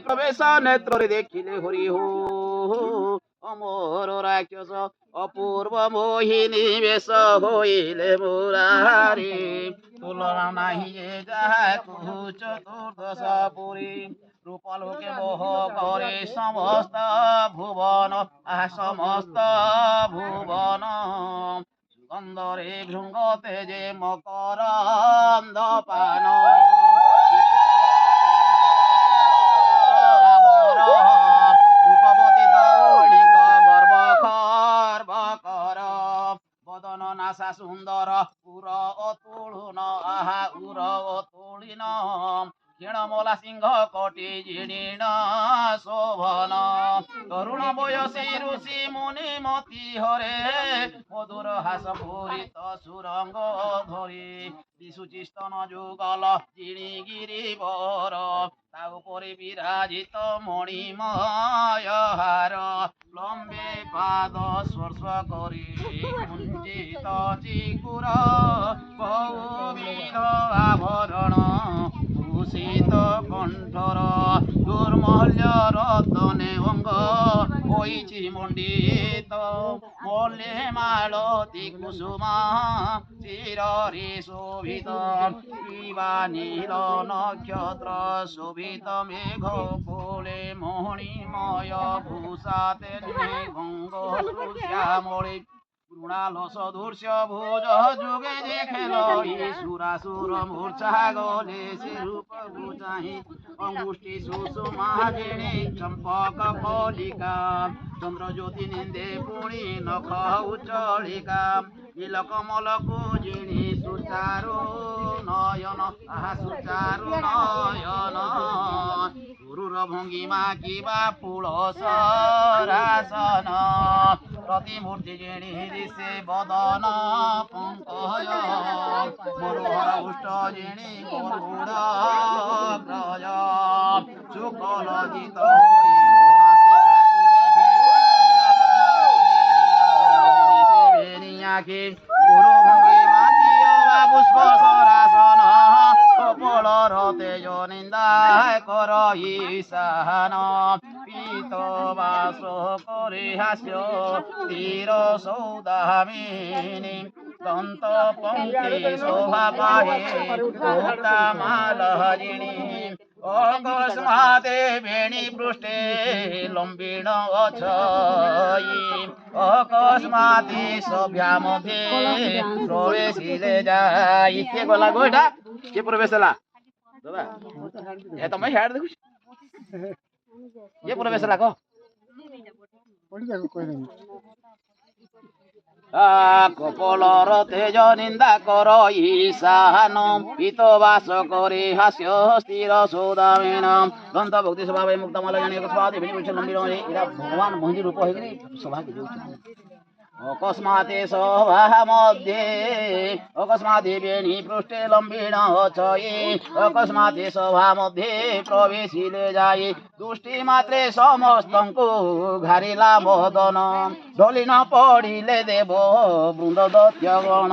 প্রবেশ নেত্রে দেখিলে হরি হো অমর রাক্ষস অপূর্ব মোহিনী বেশ হইলে মুরারি তুলনা নাহি যাহা কুহু চতুর্দশ পুরী রূপলোকে মোহ করে সমস্ত ভুবন সমস্ত ভুবন সুগন্ধরে ভৃঙ্গতে যে মকরন্দ পান রূপবতী দৌড়িক গর্ব খর্ব কর বদন নাসা সুন্দর পুর অতুলুন আহা উর অতুলিন ক্ষীণমলা সিংহ কোটি জিণীণ শোভন তরুণ বয়সী ঋষি মুনি মতি হরে মধুর হাস ভূরিত সুরঙ্গ ধরি দিশুচি স্তন যুগল জিণিগিরি বর তা উপরে বিরাজিত মণিময় হার লম্বে পাদ স্পর্শ করি কুঞ্চিত চিকুর বহুবিধ আভরণ ভূষিত কণ্ঠর দুর্মল্য রতনে অঙ্গ হইছি মণ্ডিত মল্লে মালতী কুসুমা চিররে শোভিত ইবা নীল নক্ষত্র শোভিত মেঘ কোলে মণিময় ভূষাতে গঙ্গ শ্যামলে মৃণালস ধূর্ষ ভোজ যুগে যে খেল সুরাসুর মূর্ছা গলে সে রূপ চাহি অঙ্গুষ্ঠী সুষুমা জিণী চম্পক কলিকা চন্দ্রজ্যোতি নিন্দে পুণি নখ উচ্চলিকা নীলকমলকু জিণী সুচারু নয়ন আহা সুচারু নয়ন গুরুর ভঙ্গিমা কিবা ফুল সরাসন प्रतिमूर्ति जिणी दिशे बदन पंकज मनोहर उष्ट जिणी गरुड़ ग्रज शुकल जित गुरु भंगी पुष्प सरासन कपल तेज निंदा कर ईशान पीत बास करे हास्य तीर सौदामिनी दंत पंक्ति शोभा पाहे मुक्ता मालहरिणी अकस्माते बेणी पृष्ठे लंबिण अछयी अकस्माते सभ्या मध्ये प्रवेशिले जाई के गला गोटा के प्रवेश ला दादा ए तमे हेड देखु ये प्रवेश ला को কপলর তেজ নিন্দা কর ঈশান পিত বাস করে হাস্য স্থির সৌদামিন দন্ত ভক্তি স্বভাবে মুক্তমাল জানি স্বাদ লম্বির এরা ভগবান মহিষী রূপ হয়ে সভাকে যাচ্ছেন অকস্মাতে সভা মধ্যে অকস্মাতে বেণী পৃষ্ঠে লম্বিণ অছয়ে অকস্মাতে সভা মধ্যে প্রবেশিলে যাই দুষ্টি মাত্রে সমস্তଙ୍କୁ ঘারিলা মদন ঢলি ন পড়িলে দেব বৃন্দ দৈত্যগণ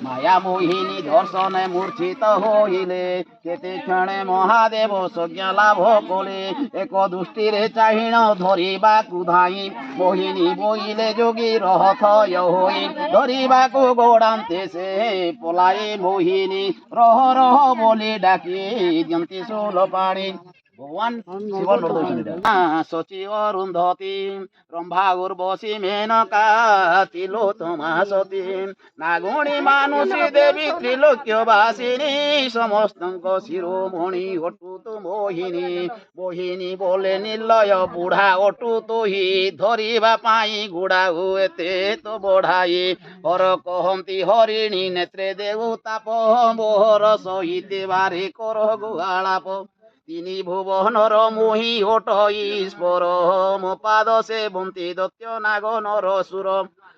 মায়া মোহিনী দর্শনে মূর্ছিত হইলে কেতে ক্ষণে মহাদেব সজ্ঞা লাভ কলে এক দৃষ্টিরে চাহিণ ধরিବାକୁ ধাଇଁ মোহিনী বইলে যোগী রহত হই ধরিବାକୁ গোড়ান্তে সে পলাই মোহিনী রহ রহ বলি ডাকি দিয়ନ୍ତି ଶୂଳ ପାଣି ভগবান শিব শচী অরুন্ধতী রম্ভা উর্বশী মেনকা তিলোত্তমা সতী নাগুণী মানুষী দেবী ত্রিলোক্যবাসিনী সমস্তଙ୍କ শিরোমণি অটু তো মোহিনী মোহিনী বলে নিলয় বুঢ়া অটু তোহি ধরিবা পাই গুড়া হুଏତେ তো বঢ়াই হর কহନ୍ତି হরিণী নেত্রে দেউ তাপ মোহর সহিতে বারে কর গুহালাপ তিনি ভুবনর মোহি ওঠই স্পর মো পাদ সে বন্তি দত্য নাগ নর সুর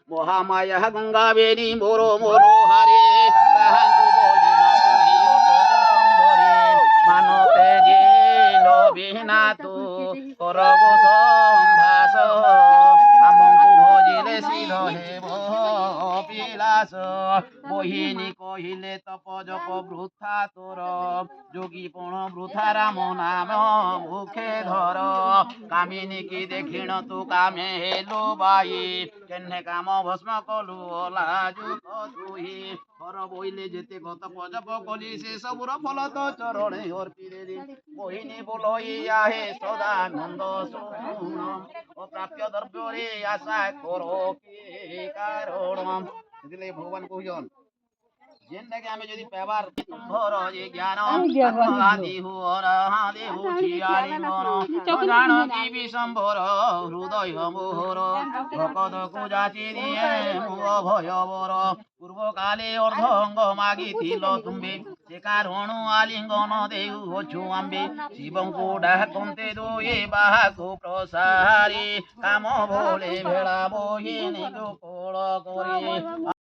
মহামায়া গঙ্গা বেণী মোর মনোহারে তাহাଙ୍କୁ বলি না তুই ওঠ সুন্দরী মানতে যে লবিনা তু কর গো সম্ভাস আমଙ୍କୁ ভজিলে সিদ্ধ হেব বিলাস মোহিনী কহিলে তপ জপ বৃথা তোর যোগী পণ বৃথা রাম নাম মুখে ধর কামিনী কি দেখিণ তু কামে হেলু বাই কেনে কাম ভস্ম কলু লাজু তুহি হর বইলে যেতে কত পজপ কলি সে সবুর ফল তো চরণে অর্পিলে মোহিনী বলইয়া হে সদানন্দ শুণ অপ্রাপ্য দ্রব্যরে আশা করো কি কারণ বুঝলে ভগবান কহুজন যেনটাকে আমি যদি পেবার ভর যে জ্ঞান আদি হুর হাদি হুচি আলিঙ্গন জান কি বিশম্ভর হৃদয় মোহর ভকত কুজাচি দিয়ে মুহ ভয় বর পূর্বকালে অর্ধঙ্গ মাগিছিল তুমি সে কারণ আলিঙ্গন দেউ অছু আম্বে শিবଙ୍କୁ ডাকন্তে দুয়ে বাহাকু প্রসারি কাম বলে ভেড়া বহিনী কোল করে